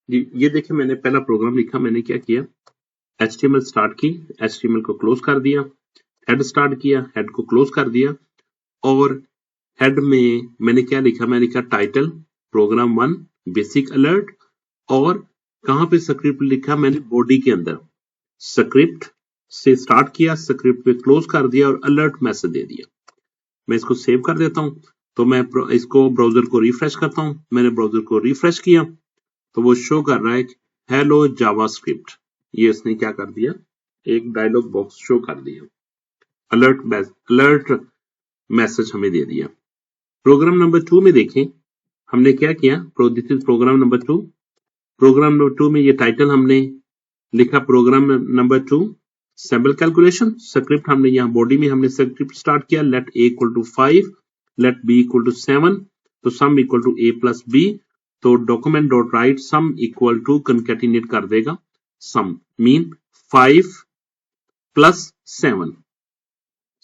जी ये देखिए मैंने पहला प्रोग्राम लिखा। मैंने क्या किया, HTML स्टार्ट की, HTML को क्लोज कर दिया, हेड स्टार्ट किया, हेड को क्लोज कर दिया और हेड में मैंने क्या लिखा, मैं लिखा टाइटल प्रोग्राम 1 बेसिक अलर्ट और कहां पे स्क्रिप्ट लिखा मैंने, बॉडी के अंदर स्क्रिप्ट से स्टार्ट किया, स्क्रिप्ट पे क्लोज कर दिया और अलर्ट मैसेज दे दिया। मैं इसको सेव कर देता हूं। तो मैं इसको ब्राउजर को रिफ्रेश करता हूं। मैंने ब्राउजर को रिफ्रेश किया तो वो शो कर रहा है हेलो जावास्क्रिप्ट। ये इसने क्या कर दिया, एक डायलॉग बॉक्स शो कर दिया, अलर्ट मैसेज हमें दे दिया। प्रोग्राम नंबर 2 में देखें हमने क्या किया, this is program number 2। Program number 2 में ये टाइटल हमने लिखा program number 2 sample calculation. Script हमने यहाँ बॉडी में हमने स्क्रिप्ट स्टार्ट किया, let a equal to 5, let b equal to 7, तो sum equal to a plus b, तो document dot write sum equal to concatenate कर देगा sum, mean 5 plus 7,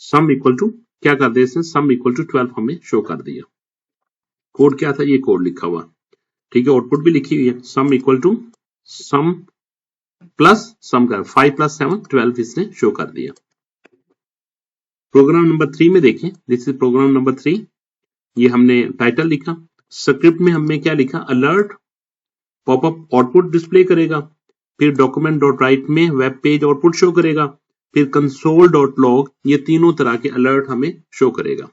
sum equal to क्या कर दे, सम इक्वल टू 12 हमें show कर दिया। कोड क्या था, ये कोड लिखा हुआ, ठीक है, आउटपुट भी लिखी हुई है, sum equal to sum plus sum का 5 प्लस 7 12 इसने शो कर दिया। प्रोग्राम नंबर 3 में देखें, दिस इज प्रोग्राम नंबर 3। ये हमने टाइटल लिखा, स्क्रिप्ट में हमने क्या लिखा, अलर्ट पॉपअप आउटपुट डिस्प्ले करेगा, फिर डॉक्यूमेंट डॉट राइट में वेब पेज आउटपुट शो करेगा, फिर कंसोल डॉट लॉग, ये तीनों तरह के अलर्ट हमें शो करेगा।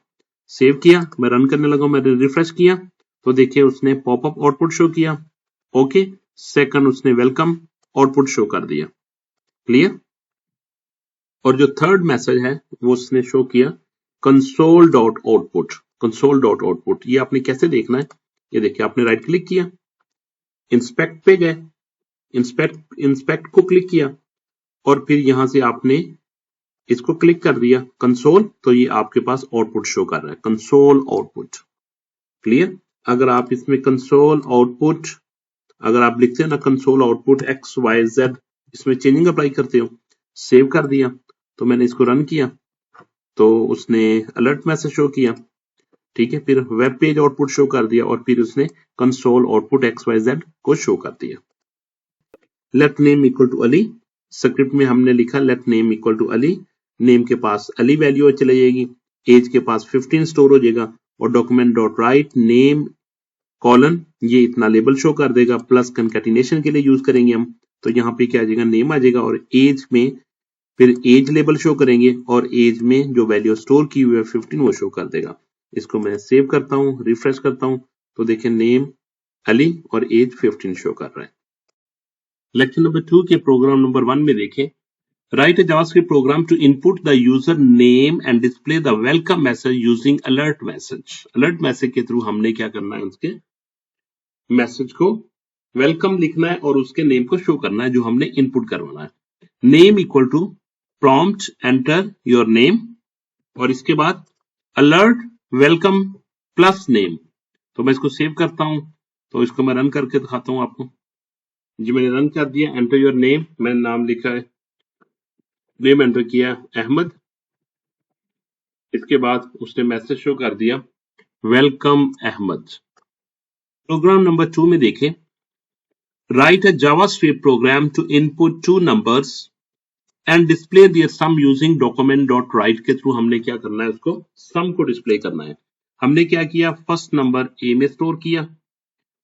सेव किया, मैं रन करने लगा, मैंने रिफ्रेश किया तो देखिए उसने पॉपअप आउटपुट शो किया। ओके, सेकंड उसने वेलकम आउटपुट शो कर दिया, क्लियर। और जो थर्ड मैसेज है वो उसने शो किया console dot output, console dot output. ये आपने कैसे देखना है, ये देखिए आपने राइट क्लिक किया, इंस्पेक्ट पे गए, इंस्पेक्ट को क्लिक किया और फिर यहां से आपने इसको क्लिक कर दिया कंसोल, तो ये आपके पास आउटपुट शो कर रहा है, कंसोल आउटपुट, क्लियर। अगर आप इसमें कंसोल आउटपुट, अगर आप लिखते हैं ना कंसोल आउटपुट XYZ, इसमें चेंजिंग अप्लाई करते हो, सेव कर दिया, तो मैंने इसको रन किया तो उसने अलर्ट मैसेज शो किया, ठीक है, फिर वेब पेज आउटपुट शो कर दिया और फिर उसने कंसोल आउटपुट XYZ को शो कर दिया। Let name equal to Ali, script में हमने लिखा let name equal to Ali, name के पास अली वैल्यू चले जाएगी, एज के पास 15 स्टोर हो जाएगा और document dot write name colon, ये इतना लेबल शो कर देगा, प्लस कंकैटिनेशन के लिए यूज करेंगे हम, तो यहाँ पे क्या आ जाएगा, नेम आ जाएगा और एज में फिर एज लेबल शो करेंगे और एज में जो वैल्यू स्टोर की हुई है 15 वो शो कर देगा। इसको मैं सेव करता हूँ, रिफ्रेश करता हूँ तो देखिए नेम अली और एज 15 शो कर रहा है। लेक्चर नंबर 2 के प्रोग्राम नंबर 1 में देखें, write a JavaScript program to input the user name and display the welcome message using alert message. Alert message के थ्रू हमने क्या करना है, उसके मैसेज को वेलकम लिखना है और उसके नेम को शो करना है जो हमने इनपुट करवाना है। Name equal to prompt enter your name और इसके बाद अलर्ट वेलकम प्लस नेम। तो मैं इसको सेव करता हूं, तो इसको मैं रन करके दिखाता हूं आपको। जी मैंने रन कर दिया, एंटर योर नेम, मैंने नाम लिखा है, नेम एंटर किया अहमद, इसके बाद उसने मैसेज शो कर दिया वेलकम अहमद। प्रोग्राम नंबर 2 में देखें, write a JavaScript program to input 2 numbers and display their sum using document dot write के थ्रू हमने क्या करना है, उसको सम को डिस्प्ले करना है। हमने क्या किया, फर्स्ट नंबर ए में स्टोर किया,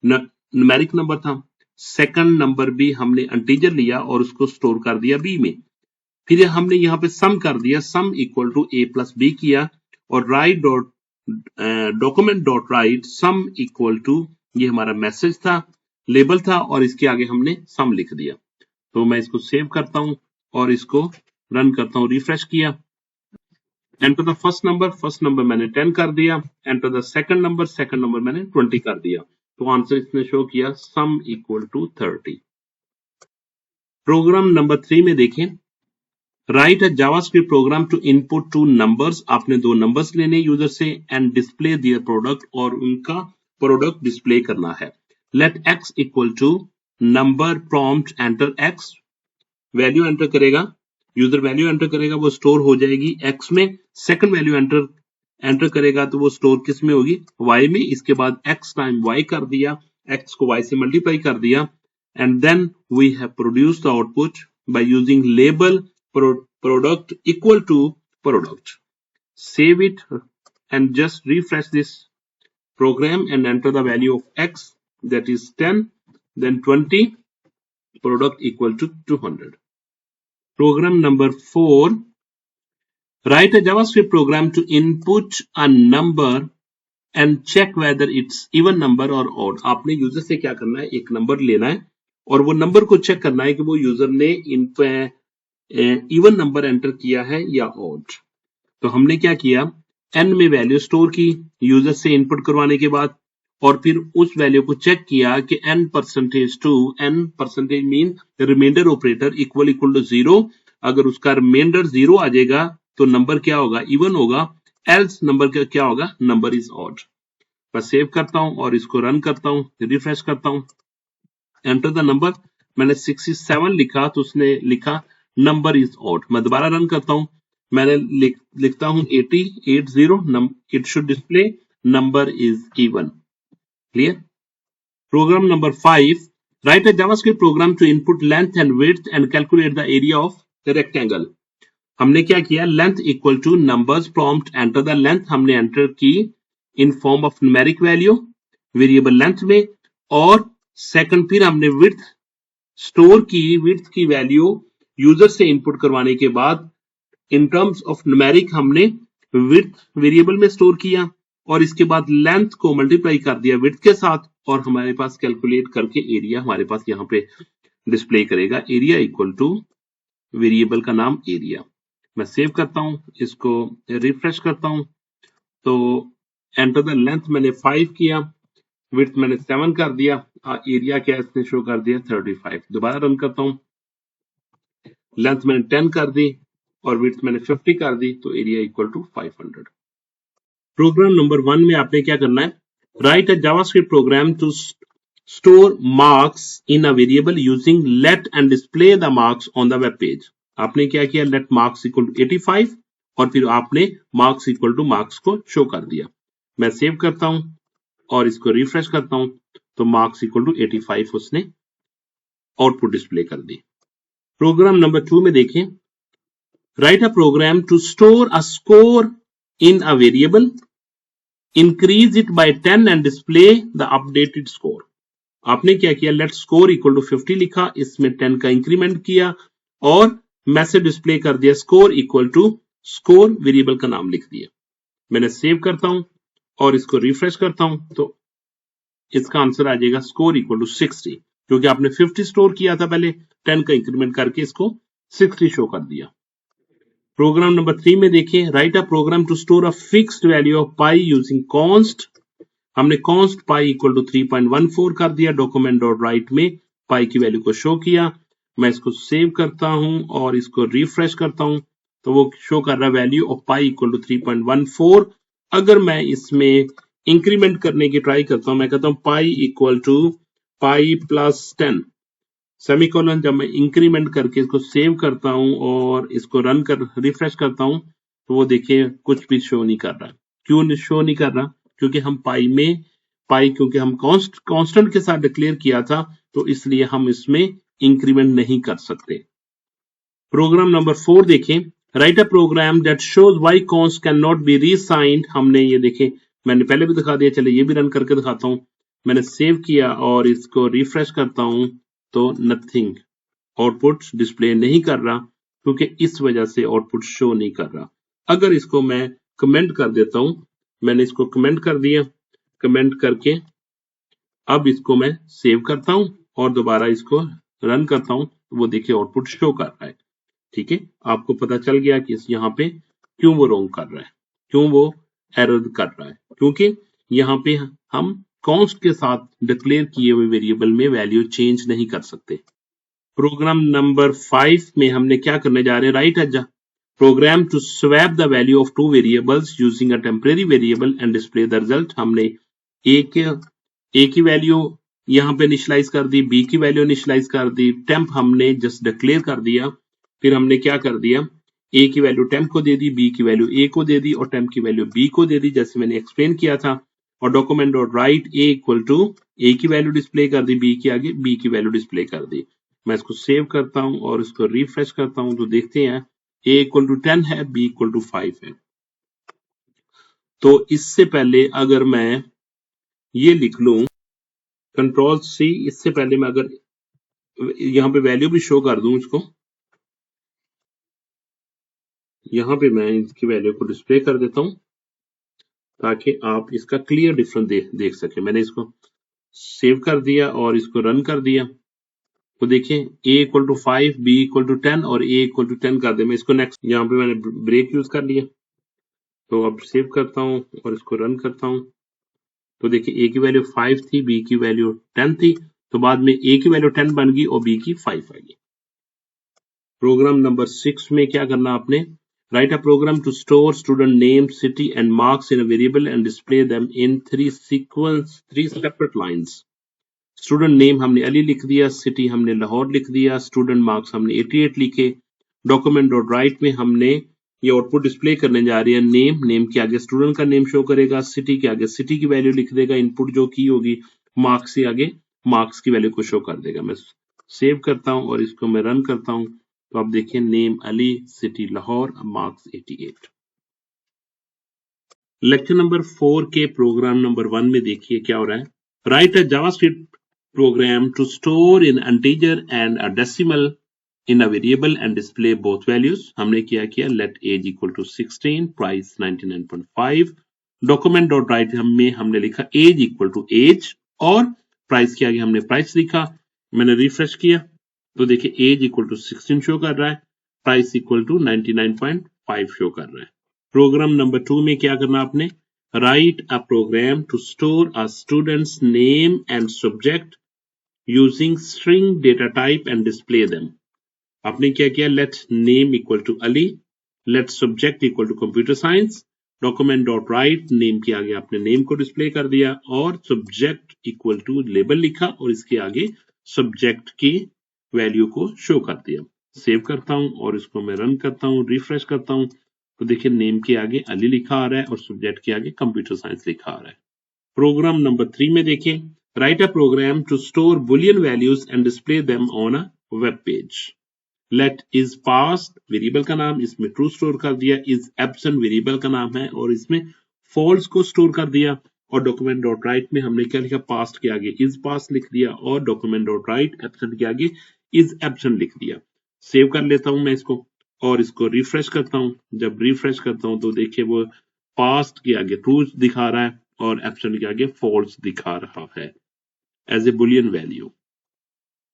न्यूमेरिक नंबर था, सेकंड नंबर भी हमने इंटीजर लिया और उसको स्टोर कर दिया बी में, फिर हमने यहाँ पे सम कर दिया, sum equal to A plus B किया और write dot document dot write sum equal to, ये हमारा मैसेज था, लेबल था और इसके आगे हमने सम लिख दिया। तो मैं इसको सेव करता हूं और इसको रन करता हूं, रिफ्रेश किया, एंटर द फर्स्ट नंबर मैंने 10 कर दिया, एंटर द सेकंड नंबर मैंने 20 कर दिया, तो आंसर इसने शो किया sum equal to 30। Program number 3 में देखें, write a JavaScript program to input 2 numbers, आपने 2 नंबर्स लेने यूजर से एंड डिस्प्ले दियर प्रोडक्ट और उनका प्रोडक्ट डिस्प्ले करना है। Let x equal to number prompt enter x, value enter करेगा, यूजर वैल्यू एंटर करेगा, वो स्टोर हो जाएगी एक्स में, सेकंड वैल्यू एंटर करेगा तो वो स्टोर किस में होगी, वाई में, इसके बाद एक्स टाइम वाई कर दिया, एक्स को वाई से मल्टीप्लाई कर दिया, and then we have produced the output by using label product equal to product. Save it and just refresh this program and enter the value of x, that is 10, then 20, product equal to 200. Program number 4, write a JavaScript program to input a number and check whether it's even number or odd. आपने user से क्या करना है, एक number लेना है और वो नंबर को चेक करना है कि वो यूजर ने इन पे इवन नंबर एंटर किया है या ऑड. तो हमने क्या किया, n में वैल्यू स्टोर की यूजर से इनपुट करवाने के बाद और फिर उस वैल्यू को चेक किया कि n% mean remainder operator equal to 0. अगर उसका रिमाइंडर 0 आ जाएगा तो नंबर क्या होगा, इवन होगा, एल्स नंबर का क्या होगा, नंबर इज ऑड. बस सेव करता हूं और इसको रन करता हूं, रिफ्रेश करता हूं, एंटर द नंबर. मैंने 67 लिखा तो उसने लिखा नंबर इज ऑड. मैं दोबारा रन करता हूं, मैंने लिखता हूं 80, it should display number is even. Clear. Program number 5, write a JavaScript program to input length and width and calculate the area of the rectangle. हमने क्या किया, length equal to numbers prompt, enter the length हमने enter की in form of numeric value variable length में, और second फिर हमने width store की, विड्थ की वैल्यू यूजर से इनपुट करवाने के बाद इन टर्म्स ऑफ न्यूमेरिक हमने विड्थ वेरिएबल में स्टोर किया और इसके बाद लेंथ को मल्टीप्लाई कर दिया विड्थ के साथ और हमारे पास कैलकुलेट करके एरिया हमारे पास यहाँ पे डिस्प्ले करेगा. एरिया इक्वल टू वेरिएबल का नाम एरिया. मैं सेव करता हूं, इसको रिफ्रेश करता हूं तो एंटर द लेंथ मैंने 5 किया, विड्थ मैंने 7 कर दिया, एरिया क्या इसने शो कर दिया 35. दोबारा रन करता हूं, लेंथ मैंने 10 कर दी और विड्थ मैंने 50 कर दी तो area equal to 500. Program number 1 में आपने क्या करना है, write a JavaScript program to store marks in a variable using let and display the marks on the web page. आपने क्या किया, लेट मार्क्स इक्वल टू 85 और फिर आपने मार्क्स इक्वल टू मार्क्स को शो कर दिया. मैं सेव करता हूं और इसको रिफ्रेश करता हूं तो मार्क्स इक्वल टू 85 उसने आउटपुट डिस्प्ले कर दी. प्रोग्राम नंबर 2 में देखें, write a program to store a score in a variable, increase it by 10 and display the updated score. आपने क्या किया, लेट स्कोर इक्वल टू 50 लिखा, इसमें 10 का इंक्रीमेंट किया और मैसेज डिस्प्ले कर दिया score equal to score, variable का नाम लिख दिया. मैंने सेव करता हूं और इसको रिफ्रेश करता हूं तो इसका आंसर आ जाएगा स्कोर इक्वल टू 60, क्योंकि आपने 50 स्टोर किया था पहले, 10 का इंक्रीमेंट करके इसको 60 शो कर दिया. प्रोग्राम नंबर 3 में देखिए, write a program to store a fixed value of pi using const. हमने कॉन्स्ट पाई इक्वल टू 3.14 कर दिया, डॉक्यूमेंट डॉट राइट में पाई की वैल्यू को शो किया. मैं इसको सेव करता हूं और इसको रिफ्रेश करता हूं तो वो शो कर रहा है value of pi equal to 3.14. अगर मैं इसमें इंक्रीमेंट करने की ट्राई करता हूं, मैं कहता हूं pi equal to pi plus 10 semicolon. जब मैं इंक्रीमेंट करके इसको सेव करता हूं और इसको रन कर रिफ्रेश करता हूं तो वो देखिए कुछ भी शो नहीं कर रहा. क्यों शो नहीं कर रहा, क्योंकि हम पाई क्योंकि हम कांस्टेंट के साथ डिक्लेयर किया था तो इसलिए हम इसमें इंक्रीमेंट नहीं कर सकते. प्रोग्राम नंबर 4 देखें, write a program that shows why const can not be reassigned. हमने ये देखें, मैंने पहले भी दिखा दिया, चले ये भी रन करके दिखाता हूं. मैंने सेव किया और इसको रिफ्रेश करता हूं तो नथिंग, आउटपुट डिस्प्ले नहीं कर रहा क्योंकि इस वजह से आउटपुट शो नहीं कर रहा. अगर इसको मैं कमेंट कर देता हूं, मैंने इसको कमेंट कर दिया, कमेंट करके अब इसको मैं सेव करता हूं और दोबारा इसको रन करता हूं तो वो देखिए आउटपुट शो कर रहा है. ठीक है, आपको पता चल गया कि यहाँ पे क्यों वो रॉन्ग कर रहा है, क्यों वो एरर कर रहा है, क्योंकि यहाँ पे हम कॉन्स्ट के साथ डिक्लेयर किए हुए वेरिएबल में वैल्यू चेंज नहीं कर सकते. प्रोग्राम नंबर 5 में हमने क्या करने जा रहे हैं, write a program to swap the value of 2 variables using a temporary variable and display the result. हमने ए की वैल्यू यहाँ पे इनिशियलाइज कर दी, बी की वैल्यू इनिशियलाइज कर दी, टेम्प हमने जस्ट डिक्लेयर कर दिया. फिर हमने क्या कर दिया, ए की वैल्यू टेम्प को दे दी, बी की वैल्यू ए को दे दी और टेम्प की वैल्यू बी को दे दी, जैसे मैंने एक्सप्लेन किया था. और document dot write a equal to a की वैल्यू डिस्प्ले कर दी, बी के आगे बी की वैल्यू डिस्प्ले कर दी। मैं इसको सेव करता हूं और इसको रिफ्रेश करता हूं तो देखते हैं ए इक्वल टू 10 है, बी इक्वल टू 5 है। तो इससे पहले अगर मैं ये लिख लूं कंट्रोल सी, इससे पहले मैं अगर यहां पे वैल्यू भी शो कर दूं इसको, यहां पे मैं इसकी वैल्यू को डिस्प्ले कर देता हूं ताकि आप इसका क्लियर डिफरेंस देख सके। मैंने इसको सेव कर दिया और इसको रन कर दिया तो देखिए a equal to 5, b equal to 10 और a इक्वल टू 10 कर दे। मैं इसको नेक्स्ट, यहाँ पे मैंने ब्रेक यूज कर लिया। तो अब सेव करता हूँ और इसको रन करता हूँ तो देखिए a की वैल्यू 5 थी, b की वैल्यू 10 थी, तो बाद में a की वैल्यू 10 बन गई और b की 5 आ गई। प्रोग्राम नंबर 6 में क्या करना आपने, write a program to store student name, city and marks in a variable and display them in 3 separate lines. Student name हमने अली लिख दिया, सिटी हमने लाहौर लिख दिया, स्टूडेंट मार्क्स हमने 88 लिखे। डॉक्यूमेंट डॉट राइट में हमने ये आउटपुट डिस्प्ले करने जा रही है नेम, नेम के आगे स्टूडेंट का नेम शो करेगा, सिटी के आगे सिटी की वैल्यू लिख देगा, इनपुट जो की होगी, मार्क्स के आगे मार्क्स की वैल्यू को शो कर देगा। मैं सेव करता हूं और इसको मैं रन करता हूं तो आप देखिए name Ali, city Lahore, marks 88। Lecture number 4 के प्रोग्राम नंबर 1 में देखिए क्या हो रहा है। Write a JavaScript program to store in integer and a decimal in a variable and display both values। हमने क्या किया, let age equal to 16, price 99.5। document dot write में हमने लिखा age equal to age और price के आगे हमने price लिखा। मैंने रिफ्रेश किया तो देखिए age equal to 16 शो कर रहा है, price equal to 99.5 शो कर रहा है। प्रोग्राम नंबर 2 में क्या करना आपने, write a program to store a student's name and subject using string data type and display them। आपने क्या किया, let name equal to Ali, let subject equal to computer science, document dot write name के आगे आपने name को display कर दिया और subject equal to label लिखा और इसके आगे subject की वैल्यू को शो कर दिया। सेव करता हूं और इसको मैं रन करता हूं, रिफ्रेश करता हूं तो देखिए नेम के आगे अली लिखा आ रहा है और सब्जेक्ट के आगे कंप्यूटर साइंस लिखा आ रहा है। प्रोग्राम नंबर 3 में देखिए, write a program to store boolean values and display them on a web page। let is past variable का नाम, इसमें ट्रू स्टोर कर दिया, is absent वेरिएबल का नाम है और इसमें false को स्टोर कर दिया। और डॉक्यूमेंट डॉट राइट में हमने क्या लिखा, पास्ट के आगे is past लिख दिया और डॉक्यूमेंट डॉट राइट एब्सेंट के आगे is absent लिख दिया। सेव कर लेता हूं मैं इसको और इसको रिफ्रेश करता हूं। जब रिफ्रेश करता हूं तो देखिए वो पास्ट के आगे ट्रू दिखा रहा है और एब्सेंट के आगे फॉल्स दिखा रहा है as a boolean value.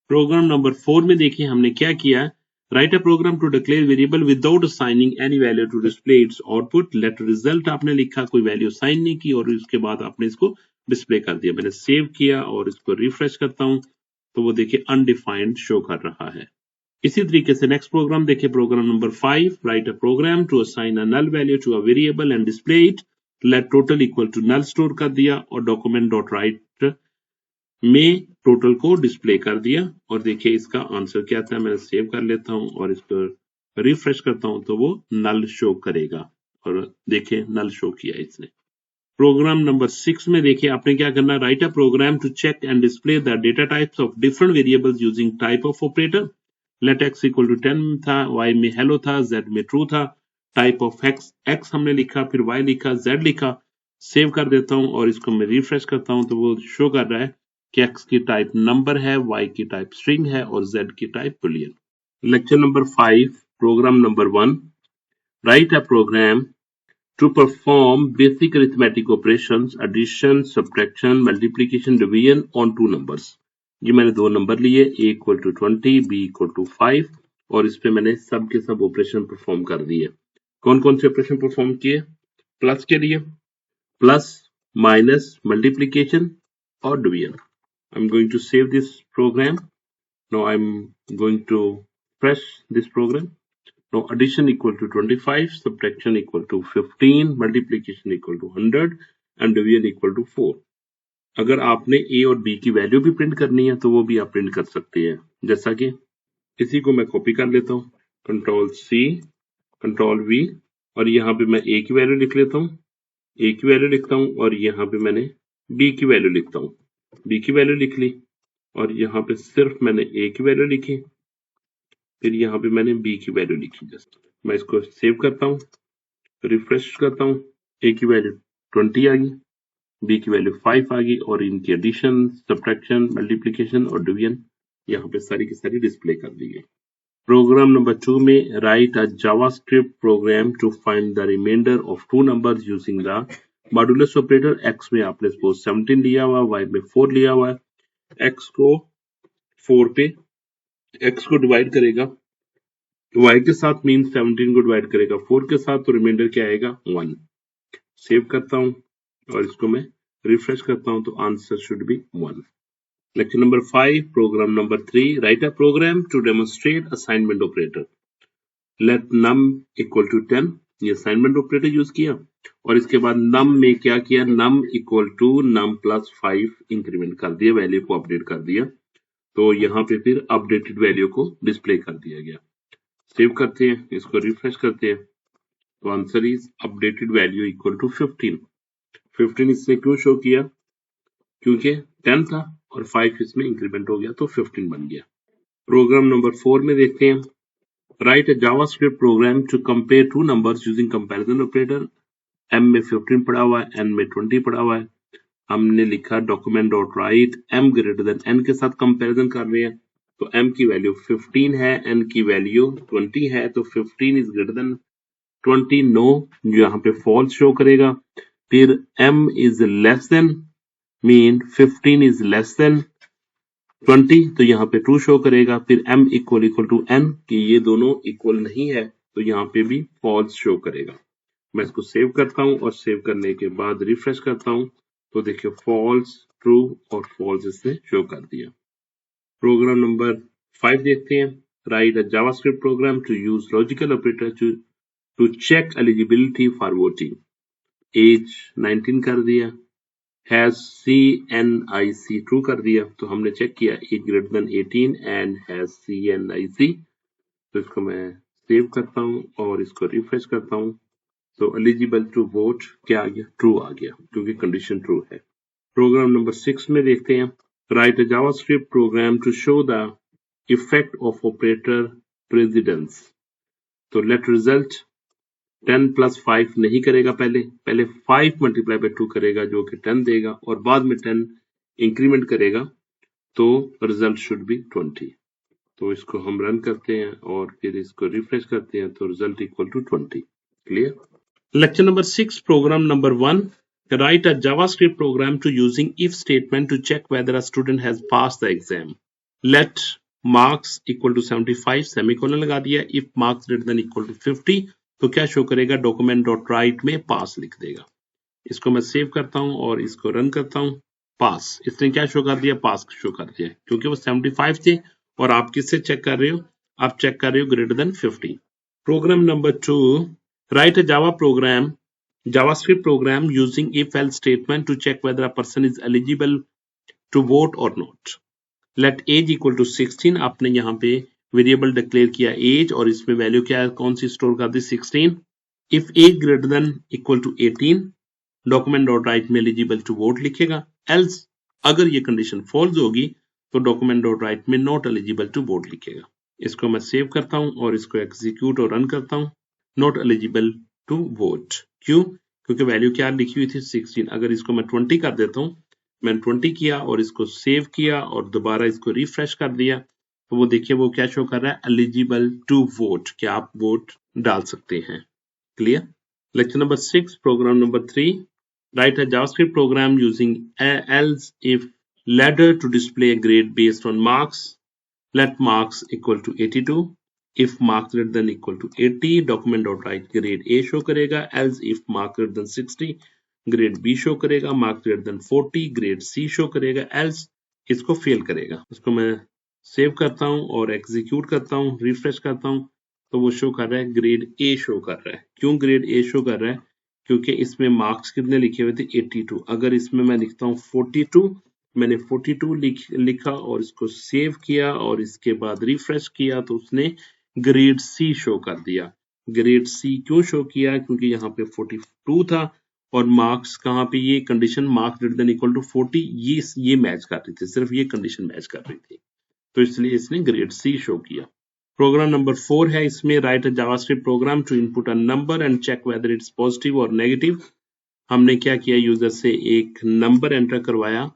Program number 4 में देखिए हमने क्या किया, write a program to declare variable without assigning any value to display its output. Let result आपने लिखा, कोई वैल्यू असाइन नहीं की और उसके बाद आपने इसको डिस्प्ले कर दिया। मैंने सेव किया और इसको रिफ्रेश करता हूं तो वो देखिए अनडिफाइंड शो कर रहा है। इसी तरीके से नेक्स्ट प्रोग्राम देखिए, program number 5, write a program to assign a null value to a variable and display it. Let total equal to null store कर दिया और डॉक्यूमेंट डॉट राइट में टोटल को डिस्प्ले कर दिया और देखिए इसका आंसर क्या था। मैं सेव कर लेता हूं और इसको रिफ्रेश करता हूं तो वो नल शो करेगा और देखिए नल शो किया इसने। प्रोग्राम नंबर 6 में देखिए आपने क्या करना, write a program to check and display the data types of different variables using type of operator. Let x equal to 10 था, y में हेलो था, z में ट्रू था, टाइप ऑफ x हमने लिखा, फिर y लिखा, z लिखा। सेव कर देता हूं और इसको मैं रिफ्रेश करता हूं तो वो शो कर रहा है कि x की टाइप नंबर है, y की टाइप स्ट्रिंग है और z की type boolean. Lecture number 5, program number 1, write a program to perform basic arithmetic operations, addition, subtraction, multiplication, division on two numbers। ये मैंने दो नंबर लिए, a equal to 20, b equal to 5 और इस पे मैंने सब के सब ऑपरेशन परफॉर्म कर दिए। कौन कौन से ऑपरेशन परफॉर्म किए, प्लस के लिए प्लस, माइनस, मल्टीप्लीकेशन और division. I am going to save this program. Now I am going to press this program. Now addition equal to 25, subtraction equal to 15, multiplication equal to 100 and division equal to 4। अगर आपने a और b की value भी print करनी है तो वो भी आप प्रिंट कर सकते हैं। जैसा कि इसी को मैं कॉपी कर लेता हूँ, कंट्रोल C, कंट्रोल V और यहाँ पे मैं a की वैल्यू लिख लेता हूँ, a की वैल्यू लिखता हूँ और यहाँ पे मैंने b की वैल्यू लिखता हूँ। बी की वैल्यू लिख ली और यहाँ पे सिर्फ मैंने ए की वैल्यू लिखी, फिर यहाँ पे मैंने बी की वैल्यू लिखी। जस्ट मैं इसको सेव करता हूँ, रिफ्रेश करता हूँ, ए की वैल्यू 20 आ गई, बी की वैल्यू 5 आ गई और इनकी एडिशन, सब्ट्रैक्शन, मल्टीप्लिकेशन और डिवीजन यहाँ पे सारी की सारी डिस्प्ले कर दी गई। प्रोग्राम नंबर 2 में write a JavaScript program to find the remainder of two numbers using the modulus operator. X में आपने सपोज 17 लिया हुआ, वाई में 4 लिया हुआ है, एक्स को 4 पे एक्स को डिवाइड करेगा y के साथ, मीन 17 को डिवाइड करेगा 4 के साथ, तो रिमाइंडर क्या आएगा 1। सेव करता हूं और इसको मैं रिफ्रेश करता हूं, तो answer should be 1। Lecture number 5, program number 3, write a program to demonstrate assignment operator. Let num equal to 10, ये असाइनमेंट ऑपरेटर यूज किया और इसके बाद नम में क्या किया, num equal to num plus 5 increment कर दिया, वैल्यू को अपडेट कर दिया, तो यहाँ पे फिर अपडेटेड वैल्यू को डिस्प्ले कर दिया गया। सेव करते हैं, इसको रिफ्रेश करते हैं, तो answer is updated value equal to 15। 15 इसने क्यों शो किया, क्योंकि 10 था और 5 इसमें इंक्रीमेंट हो गया तो 15 बन गया। प्रोग्राम नंबर 4 में देखते हैं, write a JavaScript program to compare two numbers using comparison operator. M में 15 पड़ा हुआ है, एन में 20 पड़ा हुआ है, हमने लिखा document dot write M greater than N के साथ कंपैरिजन कर रहे हैं, तो m की वैल्यू 15 है, n की वैल्यू 20 है, तो 15 इज ग्रेटर देन 20, नो, जो यहाँ पे फॉल्स शो करेगा। फिर m is less than, mean 15 is less than 20, तो यहाँ पे ट्रू शो करेगा। फिर m इक्वल टू n, कि ये दोनों इक्वल नहीं है, तो यहाँ पे भी फॉल्स शो करेगा। मैं इसको सेव करता हूँ और सेव करने के बाद रिफ्रेश करता हूँ, तो देखिए फॉल्स, ट्रू और फॉल्स इसने शो कर दिया। प्रोग्राम नंबर 5 देखते हैं, write a JavaScript program to use logical operator to check eligibility for voting. Age 19 कर दिया, हैज CNIC ट्रू कर दिया, तो हमने चेक किया age greater than 18 and has CNIC, तो इसको मैं सेव करता हूँ और इसको रिफ्रेश करता हूँ, तो एलिजिबल टू वोट क्या आ गया, ट्रू आ गया, क्योंकि कंडीशन ट्रू है। प्रोग्राम नंबर 6 में देखते हैं, write a JavaScript program to show the effect of operator precedence. तो लेट रिजल्ट 10 प्लस 5 नहीं करेगा, पहले 5 मल्टीप्लाई बाय 2 करेगा जो कि 10 देगा, और बाद में 10 इंक्रीमेंट करेगा, तो रिजल्ट शुड बी 20। तो इसको हम रन करते हैं और फिर इसको रिफ्रेश करते हैं, तो result equal to 20। Clear. Lecture number 6, program number 1, write a JavaScript program to using if statement to check whether a student has passed the exam. Let marks equal to 75, semicolon लगा दिया, if marks greater than equal to 50, तो क्या show करेगा, document dot write में पास लिख देगा। इसको मैं सेव करता हूं और इसको रन करता हूं, पास, इसने क्या शो कर दिया, पास शो कर दिया, क्योंकि वो 75 थे और आप किससे चेक कर रहे हो, आप चेक कर रहे हो greater than 50। Program number 2, write a JavaScript program using if-else statement to check whether a person is eligible to vote or not. Let age equal to 16, आपने यहाँ पे वेरिएबल डिक्लेयर किया age और इसमें वैल्यू क्या है, कौन सी स्टोर कर दी, 16। If age greater than equal to 18, document dot write में eligible to vote लिखेगा, else अगर ये कंडीशन फॉल्स होगी तो document dot write में not eligible to vote लिखेगा। इसको मैं सेव करता हूँ और इसको एग्जीक्यूट और रन करता हूँ, not eligible to vote, क्यों, क्योंकि वैल्यू क्या लिखी हुई थी 16। अगर इसको मैं 20 कर देता हूँ, मैंने 20 किया और इसको सेव किया और दोबारा इसको रिफ्रेश कर दिया, तो वो देखिए वो क्या शो कर रहा है, एलिजिबल टू वोट, क्या आप वोट डाल सकते हैं। Clear. Lecture number 6, program number 3, write a JavaScript program using else if ladder to display a grade based on marks. Let marks equal to 82, if marks greater than equal to 80, document dot write grade A show करेगा, else if marks greater than 60, grade B show करेगा, marks greater than 40, grade C show करेगा, else इसको fail करेगा। इसको मैं save करता हूं और एग्जीक्यूट करता हूं, रिफ्रेश करता हूं, तो वो शो कर रहा है ग्रेड A शो कर रहा है। क्यों ग्रेड A शो कर रहा है, क्योंकि इसमें मार्क्स कितने लिखे हुए थे, 82। अगर इसमें मैं लिखता हूँ 42, मैंने 42 लिखा और इसको सेव किया और इसके बाद रिफ्रेश किया, तो उसने ग्रेड सी शो कर दिया। ग्रेड सी क्यों शो किया, क्योंकि यहाँ पे 42 था और मार्क्स कहाँ पे, ये condition marks greater than equal to 40 ये मैच कर रही थी, सिर्फ ये कंडीशन मैच कर रही थी, तो इसलिए इसने ग्रेड सी शो किया। प्रोग्राम नंबर 4 है, इसमें write a JavaScript program to input a number and check whether it's positive और नेगेटिव। हमने क्या किया, यूजर से एक नंबर एंटर करवाया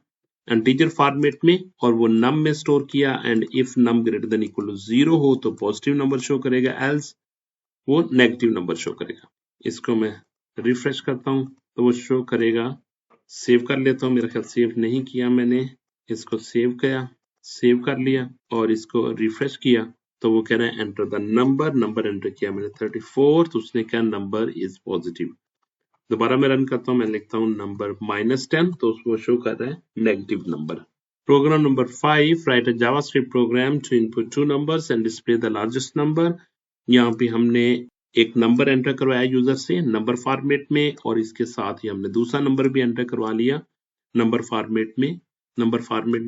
इंटीजर फॉर्मेट में और वो नम में स्टोर किया, and if num greater than equal to 0 हो तो पॉजिटिव नंबर शो करेगा, एल्स वो नेगेटिव नंबर शो करेगा। इसको मैं रिफ्रेश करता हूं तो वो शो करेगा। सेव कर लेता हूं, मेरा ख्याल सेव नहीं किया मैंने, इसको सेव किया, सेव कर लिया और इसको रिफ्रेश किया तो वो कह रहा है एंटर द नंबर एंटर किया मैंने 34, तो उसने क्या नंबर इज पॉजिटिव। दोबारा मैं रन करता हूँ, मैं लिखता हूँ नंबर -10, तो उसको शो कर रहा है negative number. Program number 5, write a JavaScript program to input 2 numbers and display the largest number. यहाँ पे हमने एक नंबर एंटर करवाया यूजर से नंबर फॉर्मेट में, और इसके साथ ही हमने दूसरा नंबर भी एंटर करवा लिया नंबर फॉर्मेट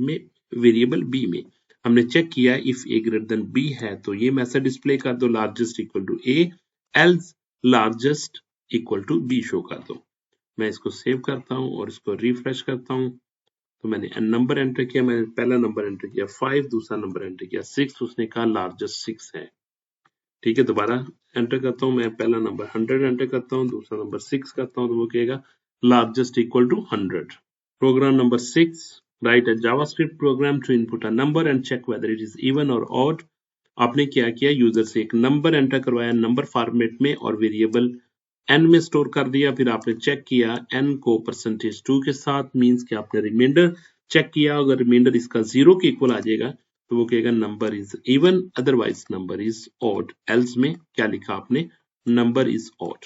में वेरिएबल बी में। हमने चेक किया if A greater than B है तो ये मैसेज डिस्प्ले कर दो, largest equal to A, else largest equal to B show कर दो। मैं इसको सेव करता हूँ और इसको रिफ्रेश करता हूँ, तो मैंने नंबर एंटर किया, मैंने पहला नंबर एंटर किया 5, दूसरा नंबर एंटर किया 6, उसने कहा लार्जेस्ट 6 है। ठीक है, दोबारा एंटर करता हूँ, मैं पहला नंबर 100 एंटर करता हूँ, दूसरा नंबर 6 करता हूँ, तो वो कहेगा largest equal to 100। Program number 6, write a JavaScript program to input a number and check whether it is even और ऑड। आपने क्या किया, यूजर से एक नंबर एंटर करवाया नंबर फॉर्मेट में और वेरिएबल एन में स्टोर कर दिया, फिर आपने चेक किया एन को %2 के साथ, मींस कि आपने रिमाइंडर चेक किया, अगर रिमाइंडर इसका 0 के इक्वल आ जाएगा तो वो कहेगा number is even, otherwise number is odd. Else में क्या लिखा आपने, नंबर इज ऑड।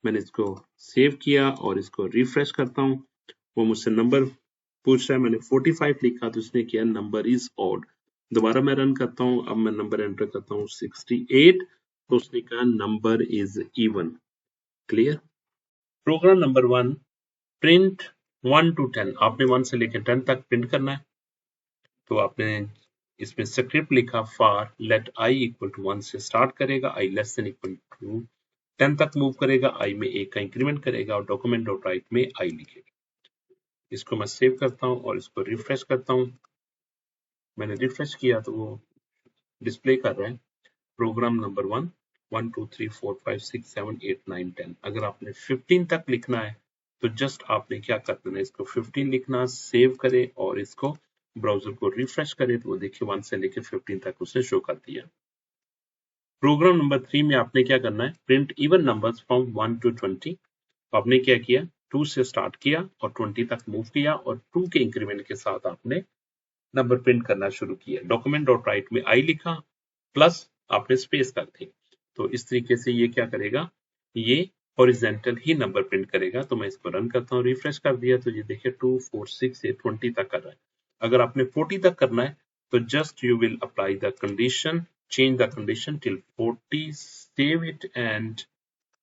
मैंने इसको सेव किया और इसको रिफ्रेश करता हूँ, वो मुझसे नंबर पूछ रहा है, मैंने 45 लिखा तो इसने किया नंबर इज ऑड। दोबारा मैं रन करता हूँ, अब मैं नंबर एंटर करता हूँ 68, तो उसने कहा number is even. Clear. Program number 1, print 1 to 10, आपने 1 से लेकर 10 तक प्रिंट करना है, तो आपने इसमें स्क्रिप्ट लिखा for let I equal to 1 से स्टार्ट करेगा, I less than equal to 10 तक मूव करेगा, आई में 1 का इंक्रीमेंट करेगा और डॉक्यूमेंट डॉट राइट में आई लिखेगा। इसको मैं सेव करता हूँ और इसको रिफ्रेश करता हूँ। मैंने रिफ्रेश किया तो वो डिस्प्ले कर रहा है प्रोग्राम नंबर 1 1 2 3 4 5 6 7 8 9 10। अगर आपने 15 तक लिखना है तो जस्ट आपने क्या करना है, इसको 15 लिखना, सेव करें और इसको ब्राउजर को रिफ्रेश करें, तो वो देखिए 1 से लेकर 15 तक उसने शो कर दिया। प्रोग्राम नंबर 3 में आपने क्या करना है, print even numbers from 1 to 20। तो आपने क्या किया, 2 से स्टार्ट किया और 20 तक मूव किया और 2 के इंक्रीमेंट के साथ आपने नंबर प्रिंट करना शुरू किया। डॉक्यूमेंट डॉट राइट में आई लिखा प्लस आपने स्पेस कर दी, तो इस तरीके से ये क्या करेगा, ये हॉरिजॉन्टल ही नंबर प्रिंट करेगा। तो मैं इसको रन करता हूँ, रिफ्रेश कर दिया तो ये देखिए 2 4 6 ये 20 तक कर रहा है। अगर आपने 40 तक करना है तो just you will apply the condition, change the condition till 40, save it and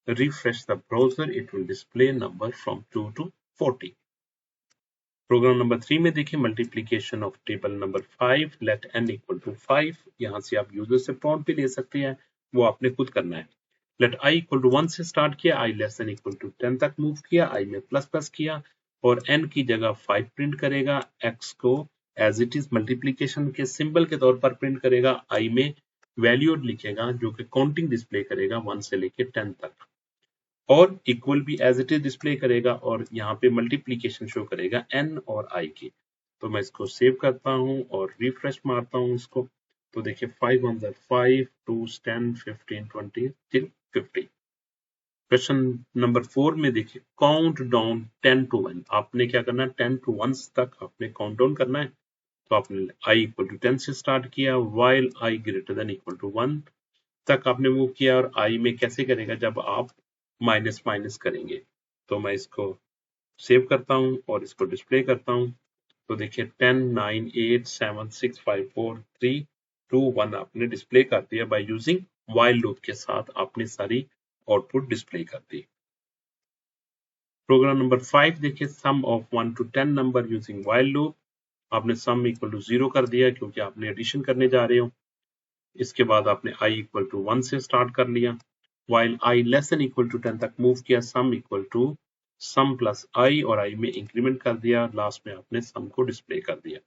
refresh the browser, it will display number from 2 to 40। Program number 3 में देखिए multiplication of table number 5, let n equal to 5। यहाँ से आप user से prompt भी ले सकते हैं, वो आपने खुद करना है। लेट i इक्वल टू 1 से स्टार्ट किया, i less than equal to 10 तक मूव किया, i में प्लस प्लस किया और n की जगह 5 प्रिंट करेगा, x को एज इट इज मल्टीप्लीकेशन के सिंबल के तौर पर प्रिंट करेगा, i में वैल्यू लिखेगा जो कि काउंटिंग डिस्प्ले करेगा 1 से लेके 10 तक, और इक्वल भी एज इट इज डिस्प्ले करेगा और यहाँ पे मल्टीप्लीकेशन शो करेगा n और i की। तो मैं इसको सेव करता हूँ और रिफ्रेश मारता हूँ इसको, तो देखिए 5 1 5, 2 10 15 20 till 50। क्वेश्चन नंबर 4 में देखिए काउंट डाउन 10 to 1, आपने क्या करना है 10 to 1 तक आपने काउंट डाउन करना है। तो आपने i इक्वल टू 10 से स्टार्ट किया, while i greater than equal to 1 तक आपने मूव किया, और i में कैसे करेगा जब आप माइनस माइनस करेंगे। तो मैं इसको सेव करता हूँ और इसको डिस्प्ले करता हूँ, तो देखिए 10 9 8 7 6 5 4 3 2 1 आपने डिस्प्ले कर दिया बाय यूजिंग व्हाइल लूप के साथ आपने सारी आउटपुट डिस्प्ले कर दी। प्रोग्राम नंबर 5 देखिए sum of 1 to 10 number using while loop, आपने सम इक्वल टू 0 कर दिया क्योंकि आपने एडिशन करने जा रहे हो। इसके बाद आपने i इक्वल टू 1 से स्टार्ट कर लिया, while i less than equal to 10 तक मूव किया, sum equal to sum plus i और आई में इंक्रीमेंट कर दिया, लास्ट में आपने सम को डिस्प्ले कर दिया।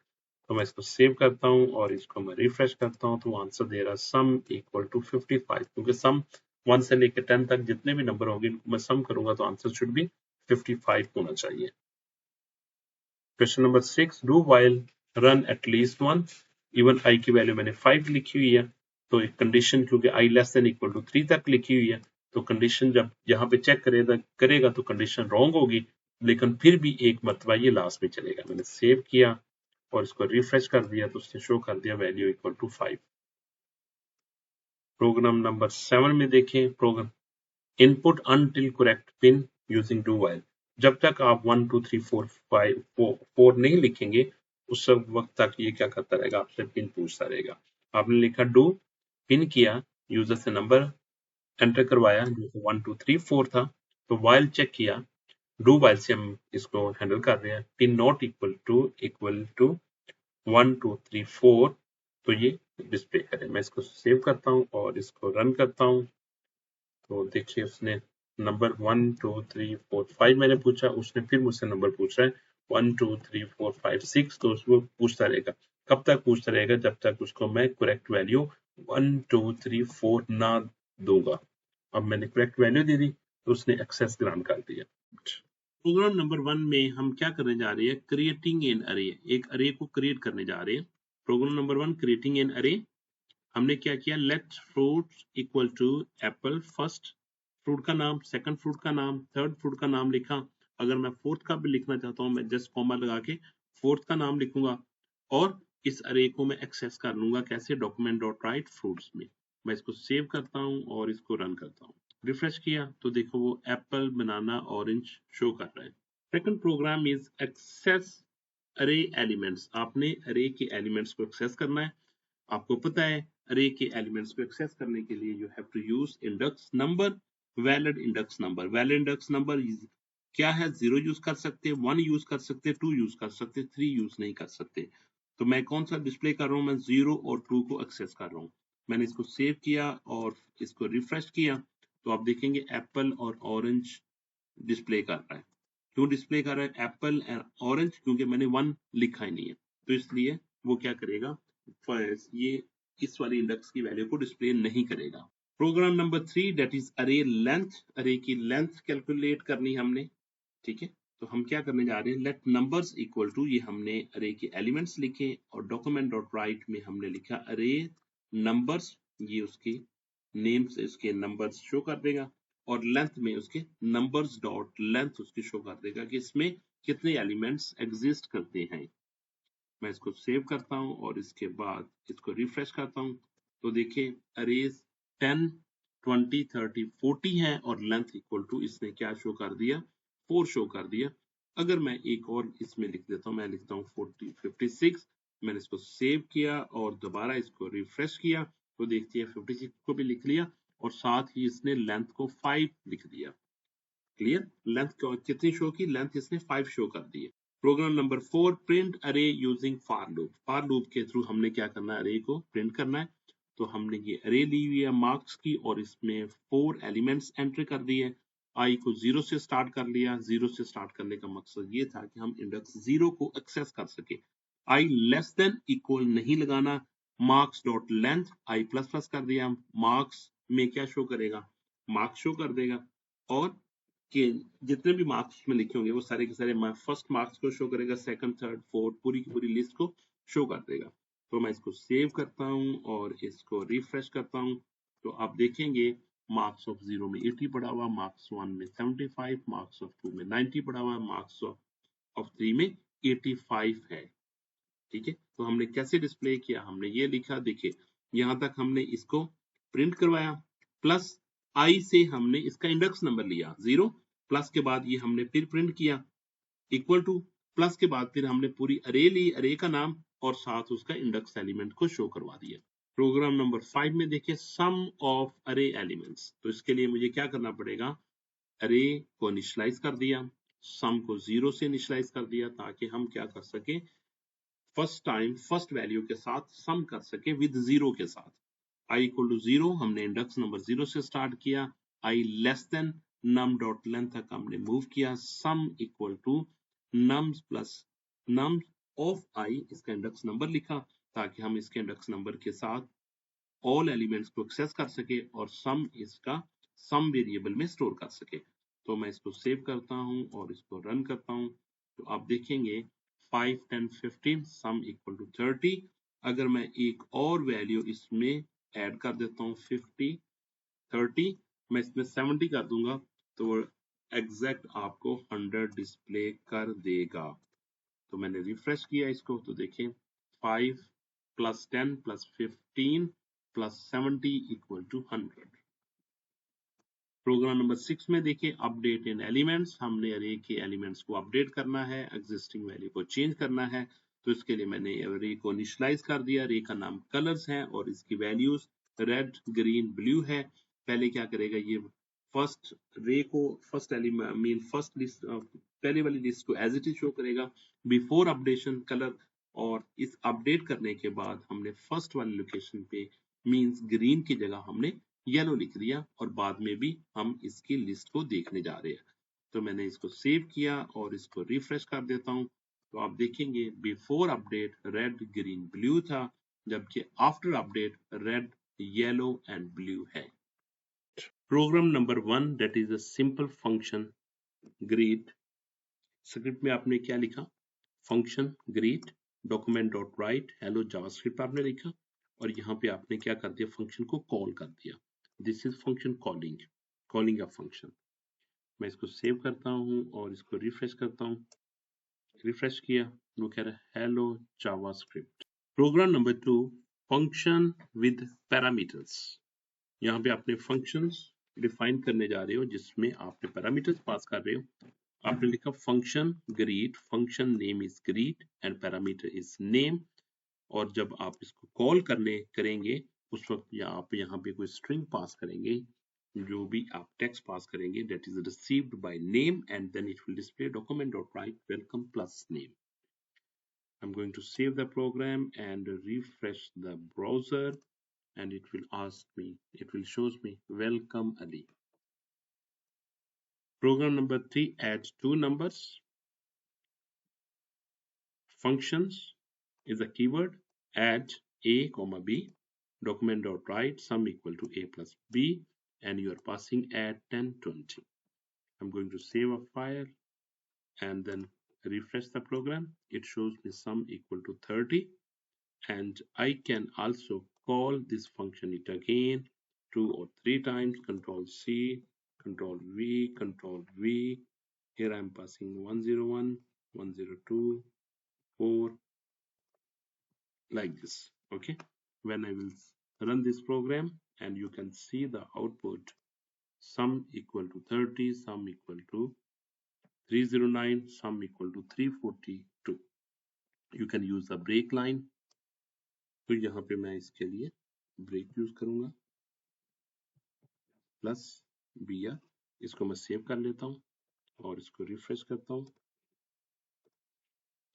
तो मैं इसको सेव करता हूँ और इसको मैं रिफ्रेश करता हूँ, तो आंसर दे रहा सम इक्वल टू 55, क्योंकि सम 1 से लेकर 10 तक जितने भी नंबर होंगे मैं सम करूंगा तो आंसर शुड बी 55 होना चाहिए। Question number 6, do while run at least one, even I की वैल्यू मैंने 5 लिखी हुई है, तो एक कंडीशन क्योंकि आई लेस देन इक्वल टू 3 तक लिखी हुई है, तो कंडीशन जब यहाँ पे चेक करेगा तो कंडीशन रॉन्ग होगी, लेकिन फिर भी एक मरतबा ये लास्ट में चलेगा। मैंने सेव किया और इसको रिफ्रेश कर दिया तो उसने शो कर दिया value equal to 5। Program number 7 में देखें, program input until correct pin using do while. जब तक आप 1 2 3 4 5 4 नहीं लिखेंगे उस सब वक्त तक ये क्या करता रहेगा, आपसे पिन पूछता रहेगा। आपने लिखा डू, पिन किया, यूजर से नंबर एंटर करवाया जो 1 2 3 4 था, तो वाइल चेक किया, डू वाइल से हम इसको हैंडल कर रहे हैं। पिन नॉट इक्वल टू 1 2 3 4, तो ये डिस्प्ले करें। मैं इसको सेव करता हूँ और इसको रन करता हूँ, तो देखिए उसने नंबर 1 2 3 4 5 मैंने पूछा, उसने फिर मुझसे नंबर पूछ रहा है 1 2 3 4 5 6, तो उसको पूछता रहेगा। कब तक पूछता रहेगा, जब तक उसको मैं करेक्ट वैल्यू 1 2 3 4 ना दूंगा। अब मैंने करेक्ट वैल्यू दे दी तो उसने एक्सेस ग्रांट कर दिया। प्रोग्राम नंबर 1 में हम क्या करने जा रहे हैं, क्रिएटिंग एन अरे, एक अरे को क्रिएट करने जा रहे हैं। प्रोग्राम नंबर 1 क्रिएटिंग एन अरे, हमने क्या किया, let fruit equal to apple, first fruit का नाम, सेकंड फ्रूट का नाम, थर्ड फ्रूट का नाम लिखा। अगर मैं फोर्थ का भी लिखना चाहता हूँ मैं जस्ट कॉमा लगा के फोर्थ का नाम लिखूंगा और इस अरे को मैं एक्सेस कर लूंगा कैसे, डॉक्यूमेंट डॉट राइट फ्रूट्स में। मैं इसको सेव करता हूँ और इसको रन करता हूँ, रिफ्रेश किया तो देखो वो एप्पल, बनाना, ऑरेंज शो कर रहा है। सेकंड प्रोग्राम इज एक्सेस अरे एलिमेंट्स। आपने अरे के एलिमेंट्स को एक्सेस करना है। आपको पता है अरे के एलिमेंट्स को एक्सेस करने के लिए you have to use index number, valid index number. Valid index number क्या है, 0 यूज कर सकते, 1 यूज कर सकते, 2 यूज कर सकते, 3 यूज नहीं कर सकते। तो मैं कौन सा डिस्प्ले कर रहा हूँ, मैं 0 और 2 को एक्सेस कर रहा हूँ। मैंने इसको सेव किया और इसको रिफ्रेश किया तो आप देखेंगे एप्पल और ऑरेंज डिस्प्ले कर रहा है। क्यों डिस्प्ले कर रहा है एप्पल एंड ऑरेंज, क्योंकि मैंने 1 लिखा ही नहीं है, तो इसलिए वो क्या करेगा, ये इस वाली इंडेक्स की वैल्यू को डिस्प्ले नहीं करेगा। प्रोग्राम नंबर 3 दैट इज अरे लेंथ, अरे की लेंथ कैलकुलेट करनी हमने, ठीक है। तो हम क्या करने जा रहे हैं, लेट नंबर्स इक्वल टू, ये हमने अरे के एलिमेंट्स लिखे और डॉक्यूमेंट डॉट राइट में हमने लिखा अरे नंबर्स, ये उसकी नेम्स, इसके नंबर्स शो कर देगा और लेंथ में उसके नंबर्स डॉट लेंथ उसकी शो कर देगा कि इसमें कितने एलिमेंट्स एग्जिस्ट करते हैं। मैं इसको सेव करता हूँ और इसके बाद इसको रिफ्रेश करता हूँ तो देखिए अरेज 10 20 30 40 है और लेंथ इक्वल टू इसने क्या शो कर दिया, 4 शो कर दिया। अगर मैं एक और इसमें लिख देता हूँ, मैं लिखता हूँ 40 56, मैंने इसको सेव किया और दोबारा इसको रिफ्रेश किया तो देखती है 56 को भी लिख लिया और साथ ही इसने लेंथ को 5 लिख दिया। क्लियर, लेंथ कितनी शो की, लेंथ इसने 5 शो कर दी है। प्रोग्राम नंबर 4 प्रिंट अरे using for loop. For loop के थ्रू हमने क्या करना है, अरे को प्रिंट करना है। तो हमने ये अरे ली हुई है मार्क्स की और इसमें 4 एलिमेंट्स एंटर कर दिए। आई को 0 से स्टार्ट कर लिया। 0 से स्टार्ट करने का मकसद ये था कि हम इंडेक्स 0 को एक्सेस कर सके। आई लेस देन इक्वल नहीं लगाना, मार्क्स डॉट लेंथ आई प्लस प्लस कर दिया, मार्क्स में क्या शो करेगा, मार्क्स शो कर देगा और कि जितने भी मार्क्स में लिखे होंगे वो सारे के सारे फर्स्ट मार्क्स को शो करेगा, सेकंड थर्ड फोर्थ पूरी की पूरी लिस्ट को शो कर देगा। तो मैं इसको सेव करता हूँ और इसको रिफ्रेश करता हूँ तो आप देखेंगे मार्क्स ऑफ 0 में 80 पड़ा हुआ, मार्क्स 1 में 75, मार्क्स ऑफ 2 में 90 पड़ा हुआ, मार्क्स ऑफ 3 में 85 है। ठीक है, तो हमने कैसे डिस्प्ले किया, हमने ये लिखा, देखिए यहाँ तक हमने इसको प्रिंट करवाया, प्लस आई से हमने इसका इंडेक्स नंबर लिया 0, प्लस के बाद ये हमने फिर प्रिंट किया इक्वल टू, प्लस के बाद फिर हमने पूरी अरे ली, अरे का नाम और साथ उसका इंडेक्स एलिमेंट को शो करवा दिया। प्रोग्राम नंबर 5 में देखिए सम ऑफ अरे एलिमेंट्स, तो इसके लिए मुझे क्या करना पड़ेगा, अरे को इनिशियलाइज कर दिया, सम को 0 से इनिशियलाइज कर दिया ताकि हम क्या कर सके, फर्स्ट टाइम फर्स्ट वैल्यू के साथ सम कर सके विद 0 के साथ। आई इक्वल टू 0 हमने इंडेक्स नंबर 0 से स्टार्ट किया, i less than num dot length तक हमने मूव किया, sum equal to nums plus nums of i, इसका इंडेक्स नंबर लिखा ताकि हम इसके इंडेक्स नंबर के साथ ऑल एलिमेंट्स को एक्सेस कर सके और सम इसका सम वेरिएबल में स्टोर कर सके। तो मैं इसको सेव करता हूं और इसको रन करता हूं, तो आप देखेंगे 5 10 15 सम इक्वल टू 30। अगर मैं एक और वैल्यू इसमें ऐड कर देता हूं 50 30, मैं इसमें 70 कर दूंगा तो वो एग्जैक्ट आपको 100 डिस्प्ले कर देगा। तो मैंने रिफ्रेश किया इसको तो देखें 5 plus 10 plus 15 plus 70 equal to 100। Program number 6 में देखिए अपडेट इन एलिमेंट्स, हमने अरे के एलिमेंट्स को अपडेट करना है, एग्जिस्टिंग वैल्यू को चेंज करना है। तो इसके लिए मैंने अरे को इनिशियलाइज कर दिया। अरे का नाम कलर्स है और इसकी वैल्यूज रेड ग्रीन ब्लू है। पहले क्या करेगा ये फर्स्ट रे को first element mean first list पहले वाली लिस्ट को एज इट इज शो करेगा बिफोर अपडेशन कलर, और इस अपडेट करने के बाद हमने फर्स्ट वाली लोकेशन पे मींस ग्रीन की जगह हमने येलो लिख दिया और बाद में भी हम इसकी लिस्ट को देखने जा रहे हैं। तो मैंने इसको सेव किया और इसको रिफ्रेश कर देता हूं, तो आप देखेंगे before update red green blue था, जबकि after update red yellow and blue है। Program number 1 that is a simple function greet. Script में आपने क्या लिखा, function greet document dot write hello JavaScript आपने लिखा और यहाँ पे आपने क्या कर दिया, फंक्शन को कॉल कर दिया। This is function calling a function. मैं इसको सेव करता हूँ और इसको रिफ्रेश करता हूँ। रिफ्रेश किया, वो कह रहा है hello JavaScript. Program number 2 function with parameters. यहाँ पे आपने फंक्शंस डिफाइन करने जा रहे हो जिसमें आपने पैरामीटर्स पास कर रहे हो। आपने लिखा function greet, function name is greet and parameter is name, और जब आप इसको कॉल करेंगे उस वक्त आप यहाँ पे कोई स्ट्रिंग पास करेंगे, जो भी आप टेक्स्ट पास करेंगे that is received by name and then it will display document dot write welcome plus name. I'm going to save the program and refresh the browser and it will ask me, it will shows me welcome Ali. Program number 3 adds two numbers. Functions is a keyword, add a comma b, document dot write sum equal to a plus b, and you are passing add 10 20. I'm going to save a file and then refresh the program. It shows me sum equal to 30, and I can also call this function it again 2 or 3 times. Control C, Control V, Control V. Here I'm passing 101, 102, 4, like this. Okay, when I will run this program and you can see the output, sum equal to 30, sum equal to 309, sum equal to 342. You can use the break line. तो यहाँ पे मैं इसके लिए break use करूंगा plus br। इसको मैं save कर लेता हूँ और इसको रिफ्रेश करता हूँ,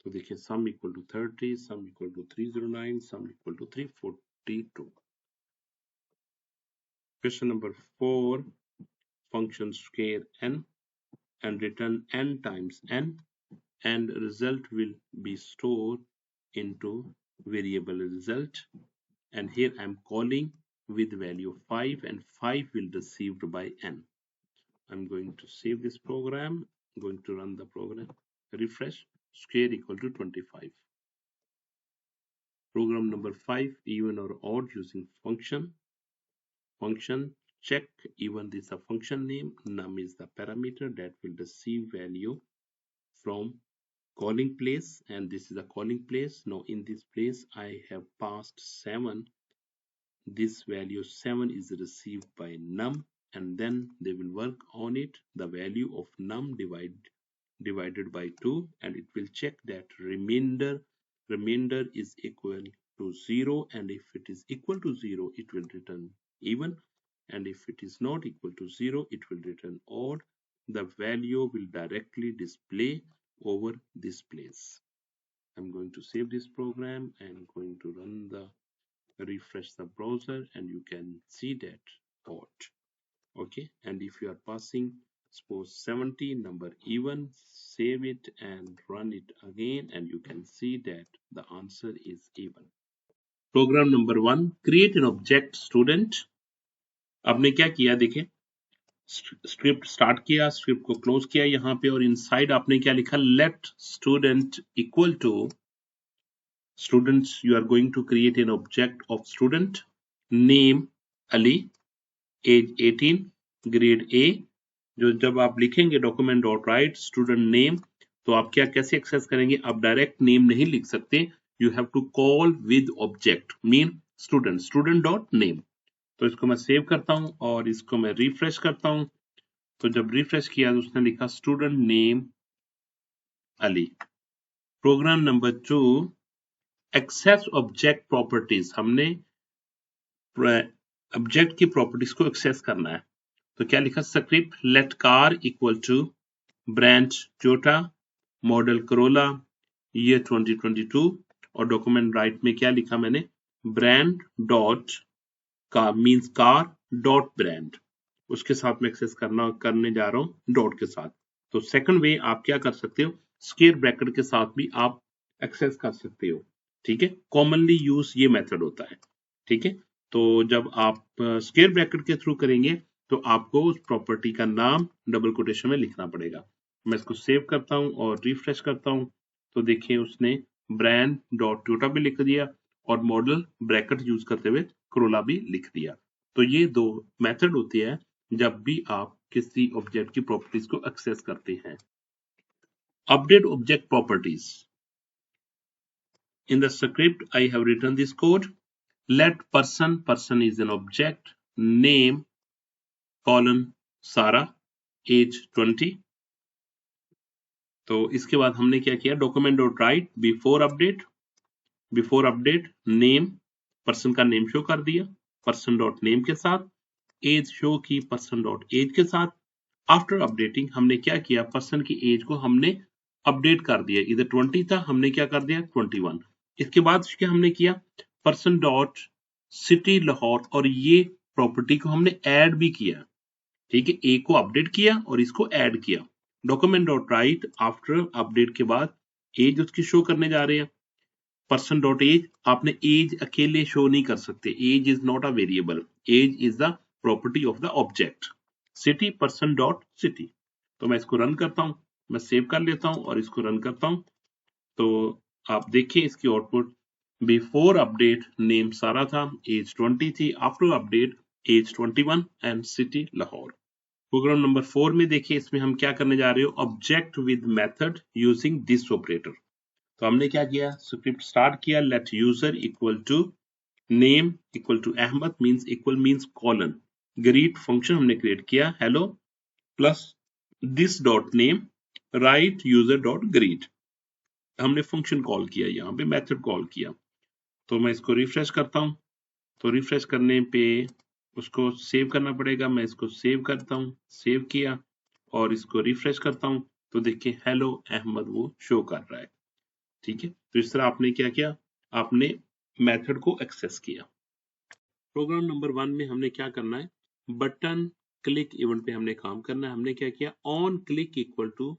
तो देखिए sum equal to 30, sum equal to 309, sum equal to 342। Question number 4, function square n and return n times n and result will be stored into variable result, and here I'm calling with value 5 and 5 will received by n. I'm going to save this program, I'm going to run the program, refresh, square equal to 25. Program number 5, even or odd using function. Function check even, this is a function name, num is the parameter that will receive value from calling place, and this is a calling place. Now in this place I have passed 7. This value 7 is received by num, and then they will work on it, the value of num divided by 2, and it will check that remainder is equal to 0, and if it is equal to 0 it will return even, and if it is not equal to 0 it will return odd. The value will directly display over this place. I'm going to save this program and going to run the refresh the browser, and you can see that odd. Okay, and if you are passing suppose 70, number even, save it and run it again, and you can see that the answer is even. Program number 1, create an object student. आपने क्या किया देखिए, script start किया, script को close किया यहाँ पे, और इनसाइड आपने क्या लिखा, let student equal to students. You are going to create an object of student, name Ali, age 18, grade A. जो जब आप लिखेंगे document dot right student name, तो आप क्या कैसे एक्सेस करेंगे, आप डायरेक्ट नेम नहीं लिख सकते, you have to call with object, mean student dot name. तो इसको मैं सेव करता हूं और इसको मैं रिफ्रेश करता हूं। तो जब रिफ्रेश किया तो उसने लिखा student name Ali. Program number 2, access object properties. हमने ऑब्जेक्ट की प्रॉपर्टीज को एक्सेस करना है। तो क्या लिखा, script let car equal to brand Toyota, model Corolla, year 2022, और डॉक्यूमेंट राइट में क्या लिखा मैंने, brand dot car means car dot brand, उसके साथ में एक्सेस करने जा रहा हूं डॉट के साथ। तो सेकंड वे आप क्या कर सकते हो, स्क्वायर ब्रैकेट के साथ भी आप एक्सेस कर सकते हो, ठीक है। कॉमनली यूज ये मेथड होता है, ठीक है। तो जब आप स्क्वायर ब्रैकेट के थ्रू करेंगे तो आपको उस प्रॉपर्टी का नाम डबल कोटेशन में लिखना पड़ेगा। मैं इसको सेव करता हूं और रिफ्रेश करता हूं, तो देखिए उसने ब्रांड डॉट टोयोटा भी लिख दिया और मॉडल ब्रैकेट यूज करते हुए करोला भी लिख दिया। तो ये दो मेथड होती है जब भी आप किसी ऑब्जेक्ट की प्रॉपर्टीज को एक्सेस करते हैं। Update object properties. In the script, I have written this code. Let person is an object, name colon Sarah, age 20. तो इसके बाद हमने क्या किया, document dot right before update name, person का नेम शो कर दिया पर्सन डॉट नेम के साथ, एज शो की पर्सन डॉट एज के साथ। आफ्टर अपडेटिंग हमने क्या किया, पर्सन की एज को हमने अपडेट कर दिया, इधर 20 था हमने क्या कर दिया 21। इसके बाद क्या हमने किया, पर्सन डॉट सिटी लाहौर, और ये प्रॉपर्टी को हमने ऐड भी किया, ठीक है, ए को अपडेट किया और इसको ऐड किया। Document dot write after update के बाद एज उसकी शो करने जा रहे हैं, पर्सन डॉट एज, आपने एज अकेले शो नहीं कर सकते, age is not a variable, age is the property of the object. City person dot city. तो मैं इसको रन करता हूं, मैं सेव कर लेता हूं और इसको रन करता हूं। तो आप देखिए इसकी आउटपुट, बिफोर अपडेट नेम सारा था, एज 20 थी, after update age 21 and city Lahore. Program number 4 में देखिए, इसमें हम क्या करने जा रहे हो, object with method using this operator. तो हमने क्या किया, स्क्रिप्ट स्टार्ट किया, let user equal to name equal to Ahmed means colon, greet function हमने क्रिएट किया, hello plus this dot name write user dot greet, हमने फंक्शन कॉल किया, यहाँ पे मेथड कॉल किया। तो मैं इसको रिफ्रेश करता हूँ, तो रिफ्रेश करने पे उसको सेव करना पड़ेगा, मैं इसको सेव करता हूँ, सेव किया और इसको रिफ्रेश करता हूँ, तो देखिए हेलो अहमद वो शो कर रहा है, ठीक है। तो इस तरह आपने क्या किया, आपने मेथड को एक्सेस किया। प्रोग्राम नंबर 1 में हमने क्या करना है, बटन क्लिक इवेंट पे हमने काम करना है। हमने क्या किया, on click equal to,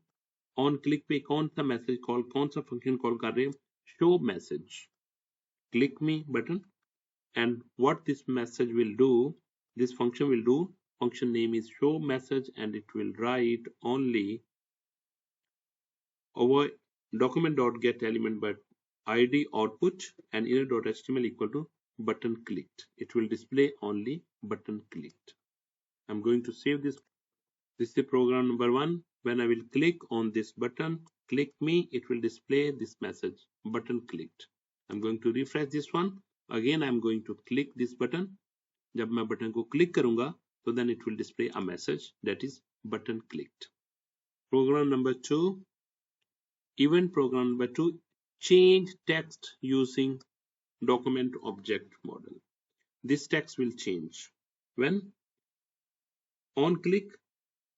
on click पे कौन सा मैसेज कॉल, कौन सा फंक्शन कॉल कर रहे हैं, show message, click me button, and what this message will do, this function will do, function name is show message, and it will write only over document.get element but id output and inner.html equal to button clicked. It will display only button clicked. I'm going to save this. This is the program number 1. When I will click on this button, click me, it will display this message, button clicked. I'm going to refresh this one. Again, I'm going to click this button. जब मैं button को click करूंगा तो then it will display a message that is button clicked. Program number 2, event program number 2, change text using document object model. This text will change when on click,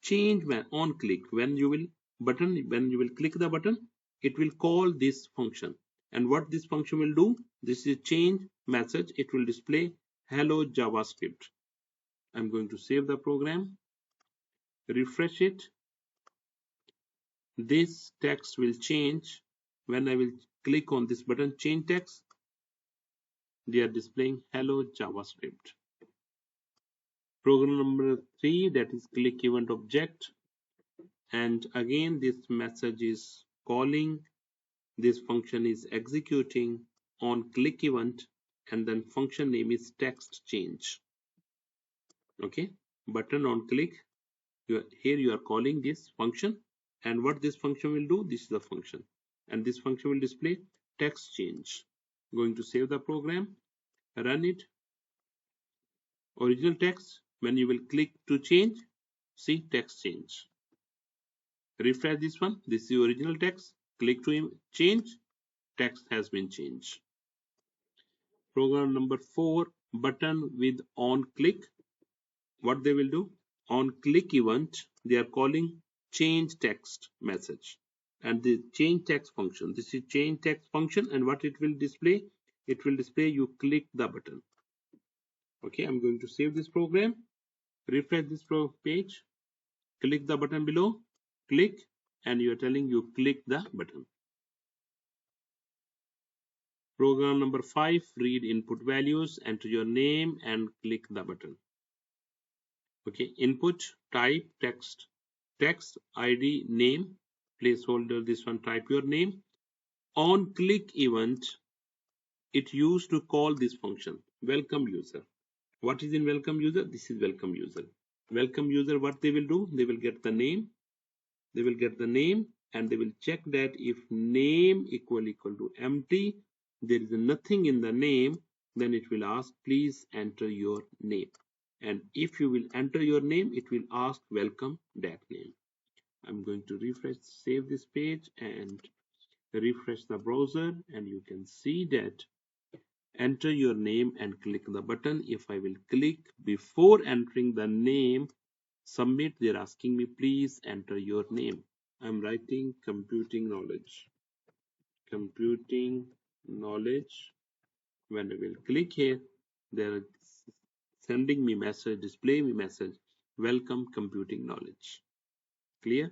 change when on click, when you will click the button, it will call this function, and what this function will do, this is change message, it will display hello JavaScript. I'm going to save the program. refresh it. This text will change when I will click on this button, change text. They are displaying hello JavaScript. Program number 3, that is click event object, and again this message is calling, this function is executing on click event, and then function name is text change. Okay, button on click, here you are calling this function, and what this function will do, this is the function, and this function will display text change. Going to save the program, run it. Original text, when you will click to change, see text change. Refresh this one, this is the original text, click to change, text has been changed. Program number 4, button with on click. What they will do, on click event, they are calling change text message, and the change text function, this is change text function, and what it will display, it will display you click the button. Okay, I'm going to save this program, refresh this page, click the button below, click, and you are telling you click the button. Program number 5, read input values, enter your name and click the button. Okay, input, type text, text ID name, placeholder, this one, type your name. On click event, it used to call this function welcome user. What is in welcome user? This is welcome user. Welcome user, what they will do, they will get the name, and they will check that if name equal to empty, there is nothing in the name, then it will ask please enter your name, and if you will enter your name, it will ask welcome that name. I'm going to refresh, save this page and refresh the browser, and you can see that enter your name and click the button. If I will click before entering the name, submit, they're asking me please enter your name. I'm writing computing knowledge. Computing knowledge. When I will click here, they're sending me message, display me message, welcome computing knowledge. Clear?